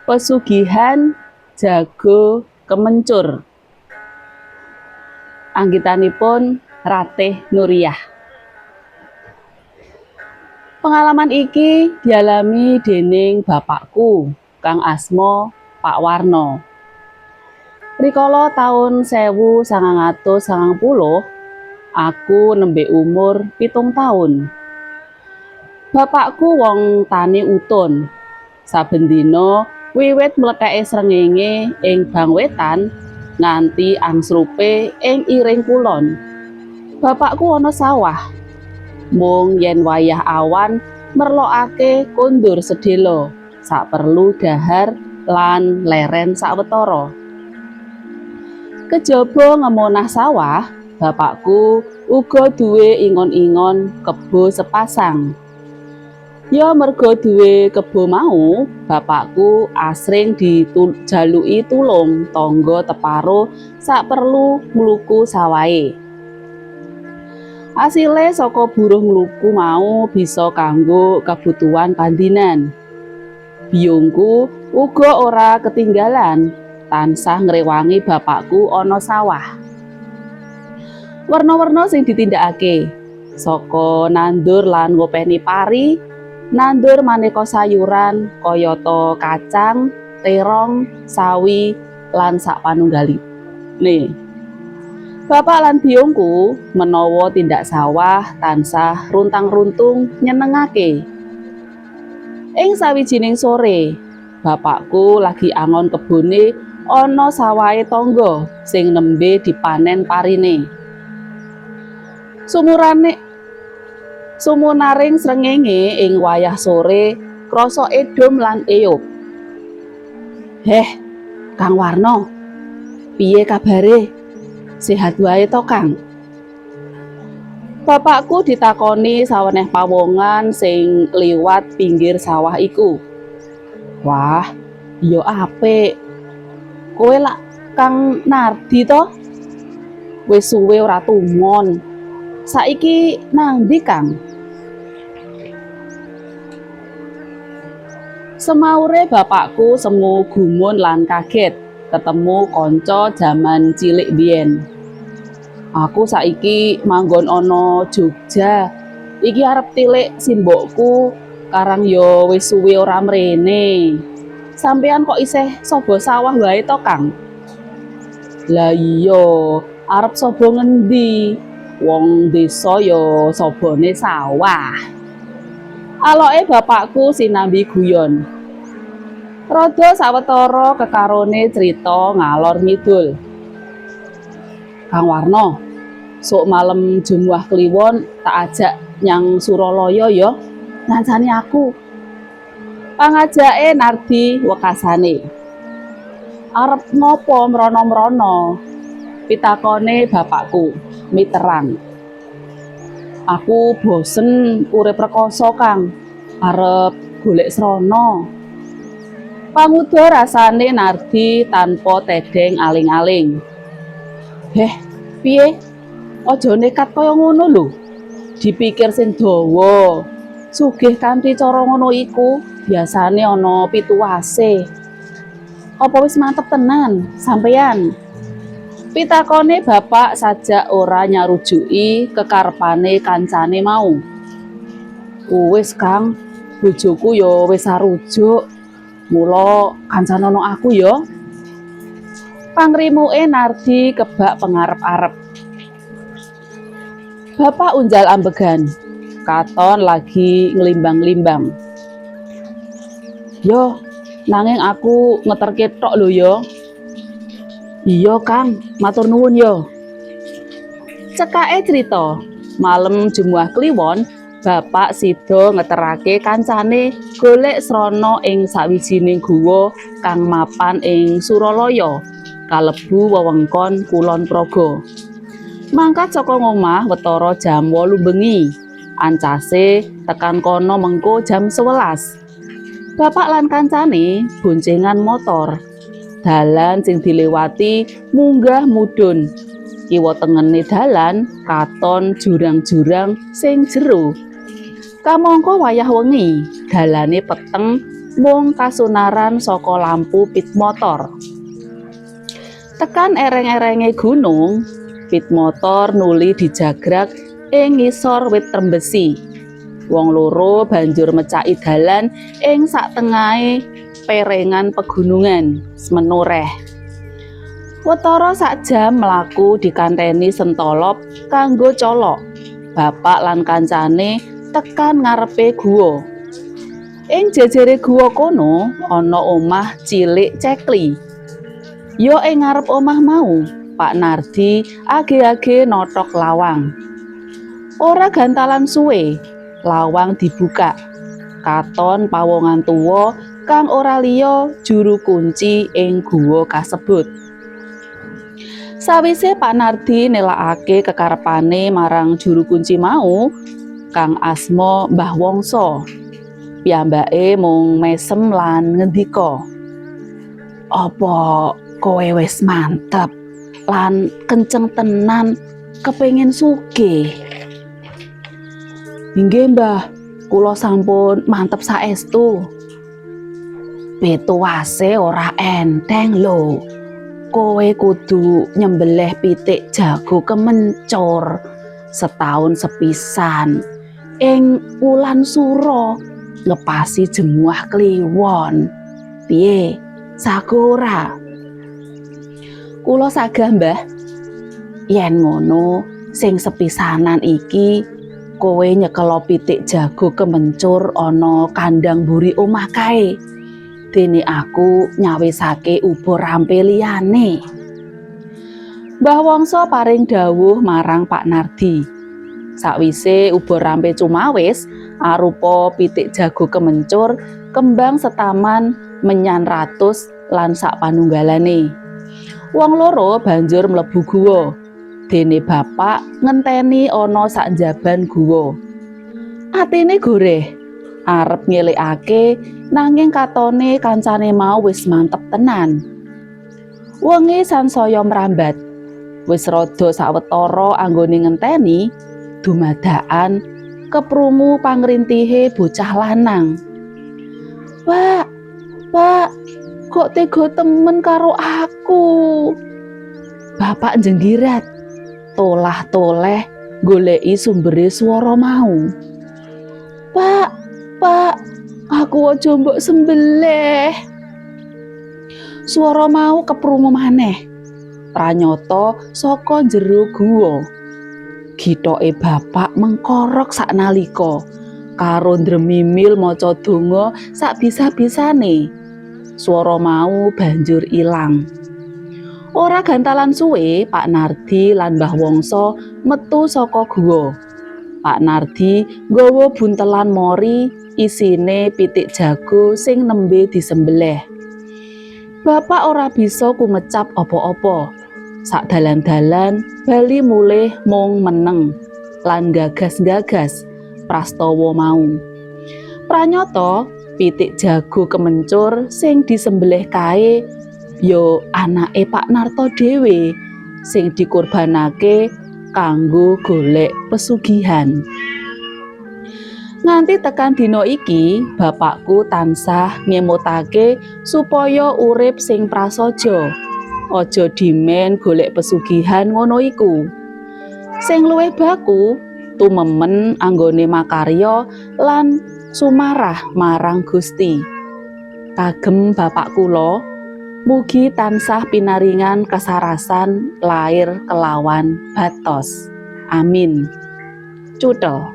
Pesugihan jago kemencur. Anggitanipun Ratih Nuriyah. Pengalaman iki dialami dening bapakku kang asma Pak Warno. Rikala taun 1990 aku nembe umur 7 taun. Bapakku wong tani utun. Saben dina wiwit mlethèke srengéngé ing Bang Wetan nganti angsrupe ing Iring Kulon. Bapakku ana sawah. Mung yen wayah awan merlokake kondur sedhela sak perlu dahar lan leren sawetara. Kejaba ngemonah sawah, bapakku uga duwe ingon-ingon kebo sepasang. Ya merga duwe kebo mau, bapakku asring dijaluki tulung tangga teparo sak perlu ngluku sawahe. Asile saka buruh ngluku mau bisa kanggo kebutuhan pandinan. Biyungku uga ora ketinggalan, tansah ngrewangi bapakku ana sawah. Werna-werna sing ditindakake saka nandur lan ngopeni pari, nandur maneka sayuran kayata kacang, terong, sawi lan sapanunggalane. Bapak lan biyungku menawa tindak sawah tansah runtang-runtung nyenengake. Ing sawijining sore, bapakku lagi angon kebone ana sawahe tangga sing nembe dipanen parine. Sumunaring srengéngé ing wayah sore krasa edom lan eyup. Kang Warno, piye kabare? Sehat wae to, Kang? Bapakku ditakoni saweneh pawongan sing liwat pinggir sawah iku. Wah, ya apik. Kowe lak Kang Nardi to? Wis suwe ora tumon. Saiki nang ndi, Kang? Semaure bapakku semu gumun lan kaget ketemu kanca jaman cilik biyen. Aku saiki manggon ana Jogja. Iki arep tilik simbokku, karang ya wis suwe ora mrene. Sampeyan kok isih saba sawah wae to, Kang? Lah iya, arep saba ngendi? Wong desa ya sabane sawah. Aloke bapakku sinambi guyon. Rada sawetara kekarone crita ngalor ngidul. Kang Warno, sok malem Jumuah Kliwon tak ajak nyang Suralaya ya, ngancani aku. Pangajake Nardi wekasane. Arep ngopo mrono-mrono? Pitakone bapakku, miterang. Aku bosen urip rekoso, Kang. Arep golek srana. Pangudha rasane Nardi tanpa tedeng aling-aling. Piye? Aja nekat kaya ngono lho. Dipikir sing dawa. Sugih kanthi cara ngono iku biasane ana pituwase. Apa wis mantep tenan sampeyan? Pitakone bapak sajak ora nyarujuki kekarepane kancane mau. Wis, Kang, bojoku ya wis sarujuk. Mula kancanono aku ya. Pangrimuke Nardi kebak pengarep-arep. Bapak unjal ambegan, katon lagi ngelimbang-limbang. Yo, nanging aku ngeterke tok lho ya. Iya, Kang, matur nuwun ya. Cekake crita, malem Jumuah Kliwon, bapak sida ngeterake kancane golek srana ing sawijining guwa kang mapan ing Suralaya, kalebu wewengkon Kulon Progo. Mangkat saka ngomah wetara jam 8 bengi. Ancase tekan kono mengko jam 11. Bapak lan kancane boncengan motor. Dalan sing dilewati munggah mudhun. Kiwa tengene dalan katon jurang-jurang sing jero. Kamangka wayah wengi, dalane peteng mung kasunaran saka lampu pit motor. Tekan ereng-erenge gunung, pit motor nuli dijagrak ing ngisor wit trembesi. Wong loro banjur mecaki dalan ing satengahe perengan pegunungan semenoreh. Watara sak jam mlaku dikanteni sentolop kanggo colok. Bapak lan kancane tekan ngarepe guwa. Ing jejere guwa kono ana omah cilik cekli. Yo ing ngarep omah mau, Pak Nardi age-age notok lawang. Ora gantalan suwe, lawang dibuka. Katon pawongan tuwa kang ora liya juru kunci ing guwa kasebut. Sawise Pak Nardi nelakake kekarepane marang juru kunci mau, kang asma Mbah Wongso. Piyambake mung mesem lan ngendika, "Apa kowe wis mantep lan kenceng tenan kepengin sugih?" "Inggih, Mbah, kula sampun mantep saestu." "Pituwase ora enteng lho. Kowe kudu nyembelih pitik jago kemencur setahun sepisan ing wulan sura ngepasi jemuah kliwon. Piye, sago ora?" "Kula sagah, Mbah." "Yen ngono, sing sepisanan iki kowe nyekelo pitik jago kemencur ana kandang mburi omah kae. Dene aku nyawisake uba rampe liyane." Mbah Wongso paring dawuh marang Pak Nardi. Sakwise uba rampe cumawis arupa pitik jago kemencur, kembang setaman menyan ratus lan sak panunggalane. Wong loro banjur mlebu guwa. Dene bapak ngenteni ana sak njaban guwa. Atine goreh, arep nyelikake nanging katone kancane mau wis mantep tenan. Wengi sansaya mrambat. Wis rada sawetara anggone ngenteni, dumadakan keprungu pangrintihe bocah lanang. "Pak, Pak, kok tega temen karo aku?" Bapak njenggirat, tolah-toleh goleki sumbere swara mau. "Pak, Pak, aku aja mbok sembelih." Swara mau keprungu maneh. Pranyata saka jero guwa. Githoke bapak mengkorok saknalika karo ndremimil maca donga sak bisa-bisane. Swara mau banjur ilang. Ora gantalan suwe, Pak Nardi lan Mbah Wongso metu saka guwa. Pak Nardi nggawa buntelan mori isine pitik jago sing nembe disembelih. Bapak ora bisa kumecap apa-apa. Sak dalan-dalan bali mulih mung meneng lan gagas-gagas prastawa mau. Pranyata pitik jago kemencur sing disembelih kae ya anake Pak Narto dhewe sing dikorbanake kanggo golek pesugihan. Nganti tekan dina iki, bapakku tansah nyemutake supaya urip sing prasaja. Aja dimen golek pesugihan ngono iku. Sing luwih baku, tumemen anggone makarya lan sumarah marang Gusti. Kagem bapak kula, mugi tansah pinaringan kasarasan lair kelawan batos. Amin. Cutha.